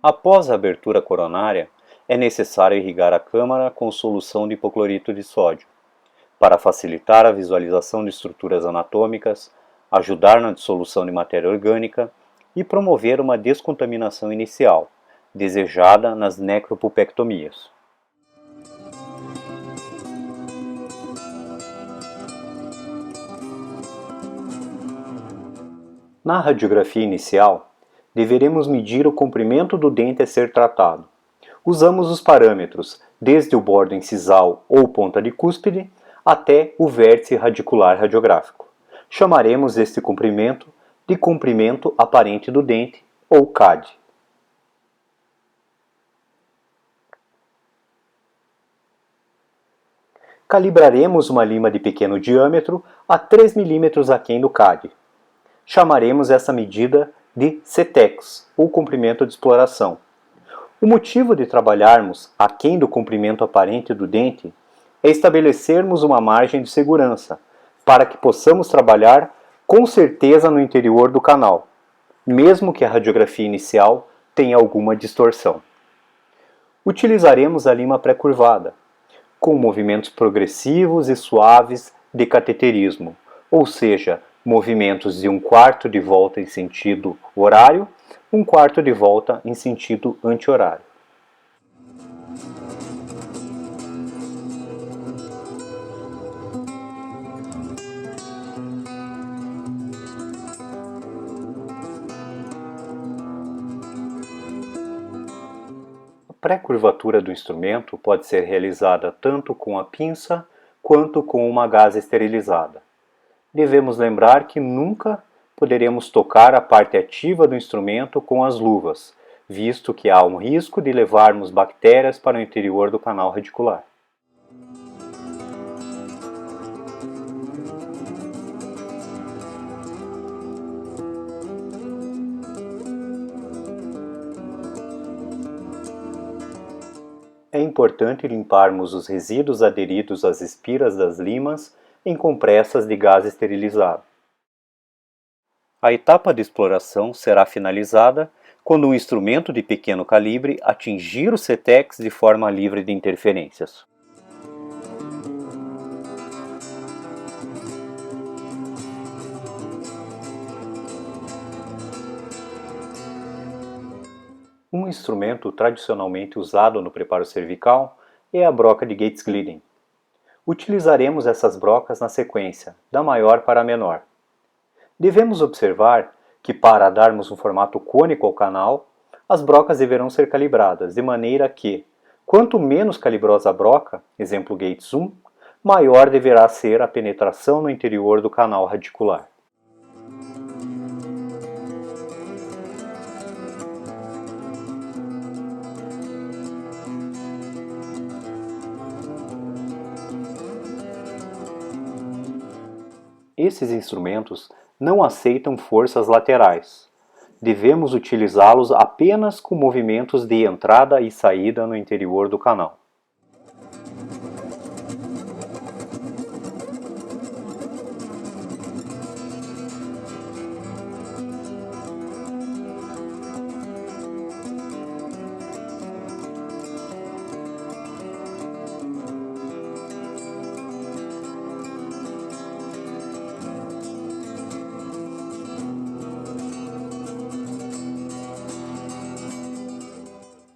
Após a abertura coronária, é necessário irrigar a câmara com solução de hipoclorito de sódio, para facilitar a visualização de estruturas anatômicas, ajudar na dissolução de matéria orgânica e promover uma descontaminação inicial, desejada nas necropulpectomias. Na radiografia inicial, deveremos medir o comprimento do dente a ser tratado. Usamos os parâmetros desde o bordo incisal ou ponta de cúspide até o vértice radicular radiográfico. Chamaremos este comprimento de comprimento aparente do dente, ou CAD. Calibraremos uma lima de pequeno diâmetro a 3 mm aquém do CAD. Chamaremos essa medida de CTEX, ou comprimento de exploração. O motivo de trabalharmos aquém do comprimento aparente do dente é estabelecermos uma margem de segurança, para que possamos trabalhar com certeza no interior do canal, mesmo que a radiografia inicial tenha alguma distorção. Utilizaremos a lima pré-curvada, com movimentos progressivos e suaves de cateterismo, ou seja, movimentos de 1/4 de volta em sentido horário, 1/4 de volta em sentido anti-horário. A pré-curvatura do instrumento pode ser realizada tanto com a pinça quanto com uma gasa esterilizada. Devemos lembrar que nunca poderemos tocar a parte ativa do instrumento com as luvas, visto que há um risco de levarmos bactérias para o interior do canal radicular. É importante limparmos os resíduos aderidos às espiras das limas em compressas de gás esterilizado. A etapa de exploração será finalizada quando um instrumento de pequeno calibre atingir o CTEX de forma livre de interferências. Um instrumento tradicionalmente usado no preparo cervical é a broca de Gates-Glidden. Utilizaremos essas brocas na sequência, da maior para a menor. Devemos observar que, para darmos um formato cônico ao canal, as brocas deverão ser calibradas, de maneira que, quanto menos calibrosa a broca, exemplo Gates 1, maior deverá ser a penetração no interior do canal radicular. Esses instrumentos não aceitam forças laterais. Devemos utilizá-los apenas com movimentos de entrada e saída no interior do canal.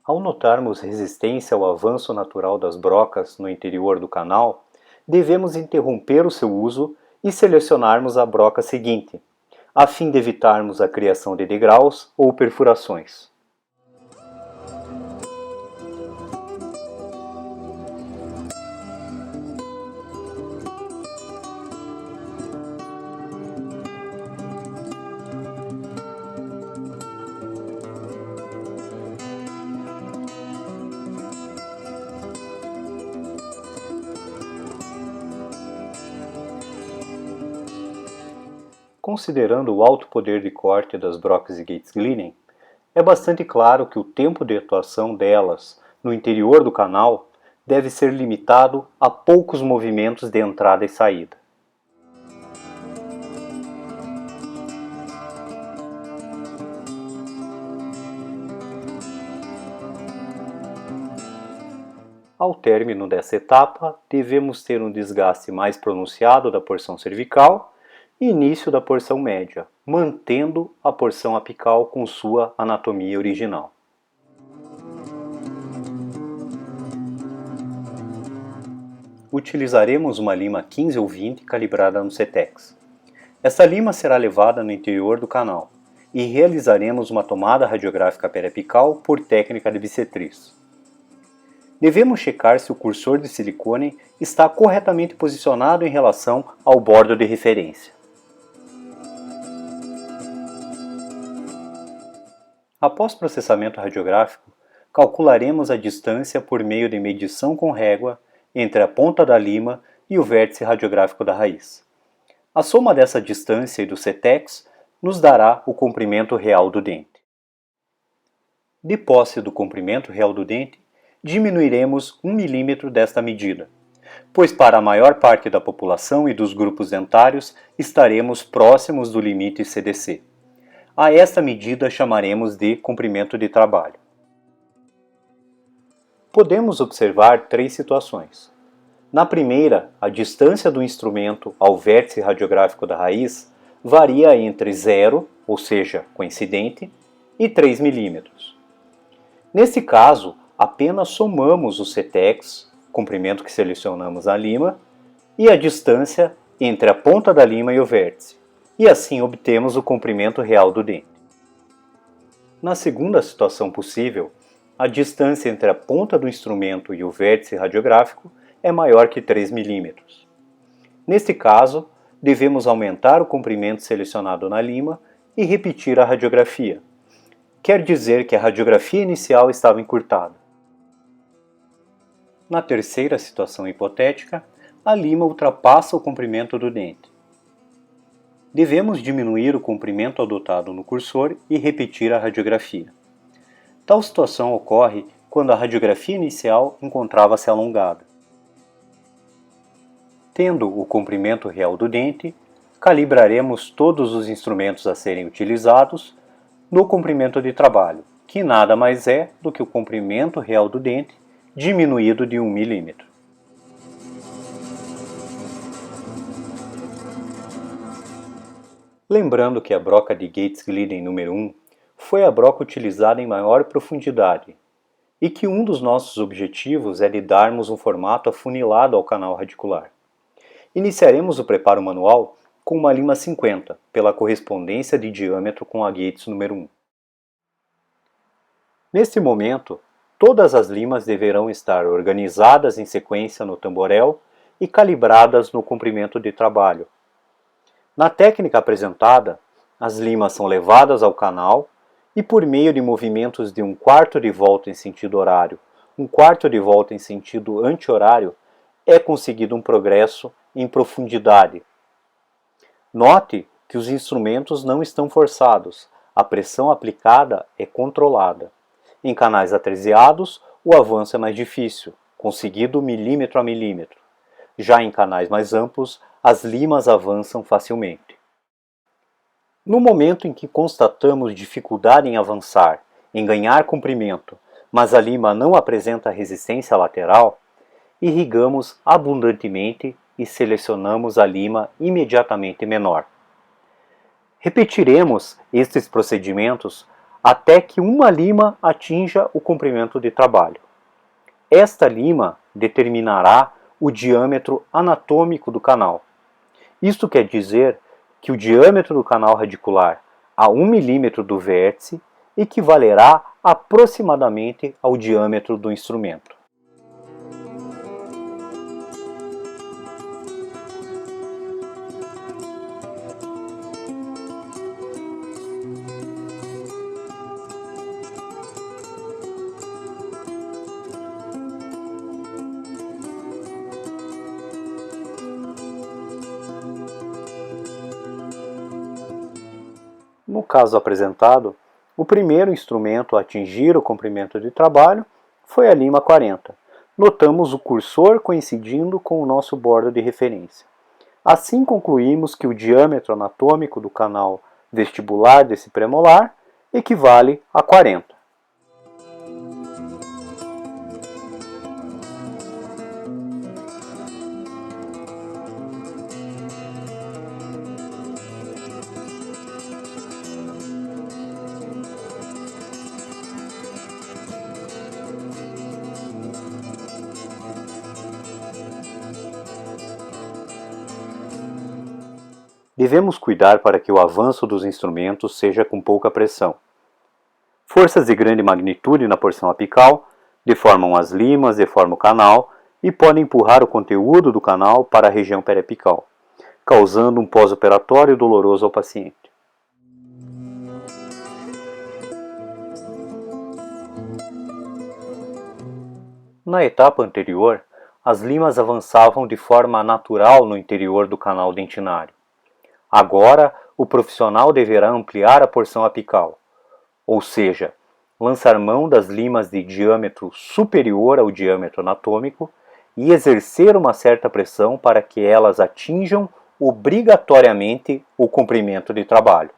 Ao notarmos resistência ao avanço natural das brocas no interior do canal, devemos interromper o seu uso e selecionarmos a broca seguinte, a fim de evitarmos a criação de degraus ou perfurações. Considerando o alto poder de corte das brocas de Gates-Glidden, é bastante claro que o tempo de atuação delas no interior do canal deve ser limitado a poucos movimentos de entrada e saída. Ao término dessa etapa, devemos ter um desgaste mais pronunciado da porção cervical e início da porção média, mantendo a porção apical com sua anatomia original. Utilizaremos uma lima 15 ou 20 calibrada no CETEX. Essa lima será levada no interior do canal e realizaremos uma tomada radiográfica periapical por técnica de bissetriz. Devemos checar se o cursor de silicone está corretamente posicionado em relação ao bordo de referência. Após processamento radiográfico, calcularemos a distância por meio de medição com régua entre a ponta da lima e o vértice radiográfico da raiz. A soma dessa distância e do CETEX nos dará o comprimento real do dente. De posse do comprimento real do dente, diminuiremos 1 mm desta medida, pois para a maior parte da população e dos grupos dentários estaremos próximos do limite CDC. A esta medida chamaremos de comprimento de trabalho. Podemos observar 3 situações. Na primeira, a distância do instrumento ao vértice radiográfico da raiz varia entre 0, ou seja, coincidente, e 3 mm. Nesse caso, apenas somamos o CETEX, comprimento que selecionamos na lima, e a distância entre a ponta da lima e o vértice, e assim obtemos o comprimento real do dente. Na segunda situação possível, a distância entre a ponta do instrumento e o vértice radiográfico é maior que 3 mm. Neste caso, devemos aumentar o comprimento selecionado na lima e repetir a radiografia. Quer dizer que a radiografia inicial estava encurtada. Na terceira situação hipotética, a lima ultrapassa o comprimento do dente. Devemos diminuir o comprimento adotado no cursor e repetir a radiografia. Tal situação ocorre quando a radiografia inicial encontrava-se alongada. Tendo o comprimento real do dente, calibraremos todos os instrumentos a serem utilizados no comprimento de trabalho, que nada mais é do que o comprimento real do dente diminuído de 1 mm. Lembrando que a broca de Gates-Glidden número 1 foi a broca utilizada em maior profundidade e que um dos nossos objetivos é de darmos um formato afunilado ao canal radicular. Iniciaremos o preparo manual com uma lima 50, pela correspondência de diâmetro com a Gates número 1. Neste momento, todas as limas deverão estar organizadas em sequência no tamborel e calibradas no comprimento de trabalho. Na técnica apresentada, as limas são levadas ao canal e por meio de movimentos de 1/4 de volta em sentido horário, 1/4 de volta em sentido anti-horário, é conseguido um progresso em profundidade. Note que os instrumentos não estão forçados, a pressão aplicada é controlada. Em canais atresiados, o avanço é mais difícil, conseguido milímetro a milímetro. Já em canais mais amplos, as limas avançam facilmente. No momento em que constatamos dificuldade em avançar, em ganhar comprimento, mas a lima não apresenta resistência lateral, irrigamos abundantemente e selecionamos a lima imediatamente menor. Repetiremos estes procedimentos até que uma lima atinja o comprimento de trabalho. Esta lima determinará o diâmetro anatômico do canal. Isto quer dizer que o diâmetro do canal radicular a 1 mm do vértice equivalerá aproximadamente ao diâmetro do instrumento. No caso apresentado, o primeiro instrumento a atingir o comprimento de trabalho foi a lima 40. Notamos o cursor coincidindo com o nosso bordo de referência. Assim concluímos que o diâmetro anatômico do canal vestibular desse premolar equivale a 40. Devemos cuidar para que o avanço dos instrumentos seja com pouca pressão. Forças de grande magnitude na porção apical deformam as limas, deformam o canal e podem empurrar o conteúdo do canal para a região periapical, causando um pós-operatório doloroso ao paciente. Na etapa anterior, as limas avançavam de forma natural no interior do canal dentinário. Agora, o profissional deverá ampliar a porção apical, ou seja, lançar mão das limas de diâmetro superior ao diâmetro anatômico e exercer uma certa pressão para que elas atinjam obrigatoriamente o comprimento de trabalho.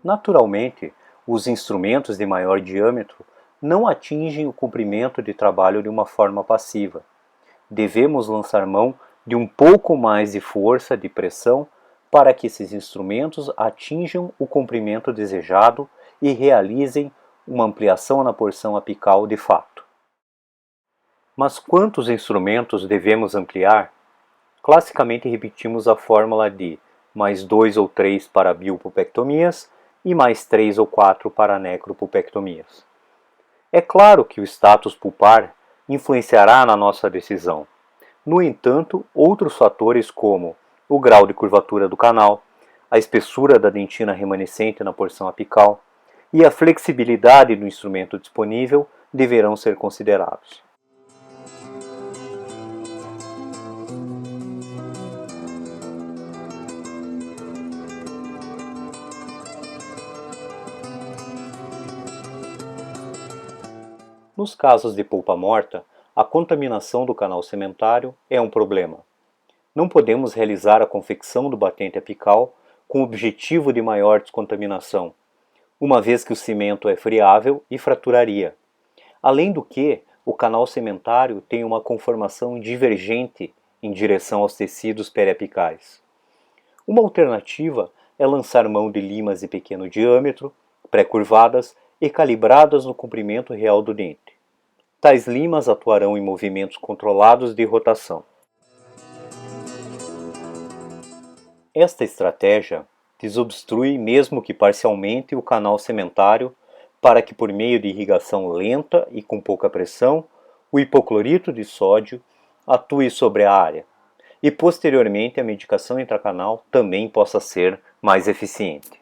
Naturalmente, os instrumentos de maior diâmetro não atingem o comprimento de trabalho de uma forma passiva. Devemos lançar mão de um pouco mais de força de pressão para que esses instrumentos atinjam o comprimento desejado e realizem uma ampliação na porção apical de fato. Mas quantos instrumentos devemos ampliar? Classicamente repetimos a fórmula de mais 2 ou 3 para biopulpectomias e mais 3 ou 4 para necropulpectomias. É claro que o status pulpar influenciará na nossa decisão. No entanto, outros fatores como o grau de curvatura do canal, a espessura da dentina remanescente na porção apical e a flexibilidade do instrumento disponível deverão ser considerados. Nos casos de polpa morta, a contaminação do canal sementário é um problema. Não podemos realizar a confecção do batente apical com o objetivo de maior descontaminação, uma vez que o cimento é friável e fraturaria. Além do que, o canal sementário tem uma conformação divergente em direção aos tecidos periapicais. Uma alternativa é lançar mão de limas de pequeno diâmetro, pré-curvadas e calibradas no comprimento real do dente. Tais limas atuarão em movimentos controlados de rotação. Esta estratégia desobstrui, mesmo que parcialmente, o canal sementário para que, por meio de irrigação lenta e com pouca pressão, o hipoclorito de sódio atue sobre a área e, posteriormente, a medicação intracanal também possa ser mais eficiente.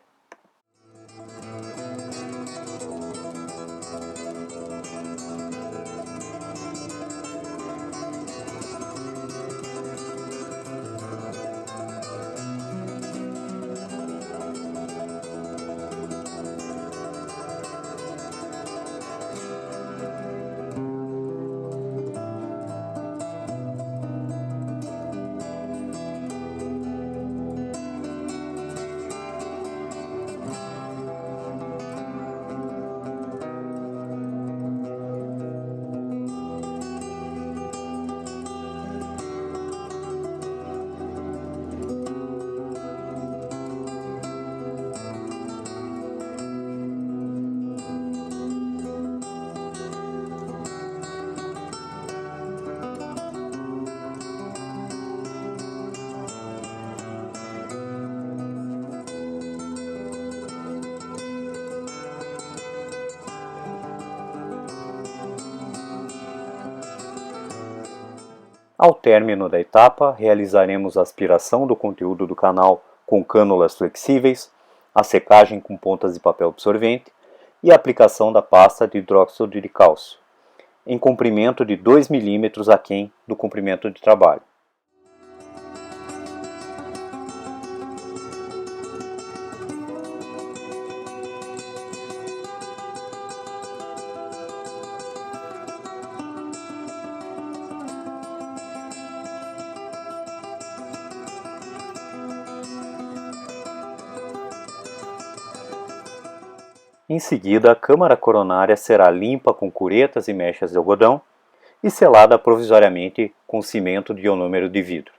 Ao término da etapa, realizaremos a aspiração do conteúdo do canal com cânulas flexíveis, a secagem com pontas de papel absorvente e a aplicação da pasta de hidróxido de cálcio, em comprimento de 2 mm aquém do comprimento de trabalho. Em seguida, a câmara coronária será limpa com curetas e mechas de algodão e selada provisoriamente com cimento de ionômero de vidro.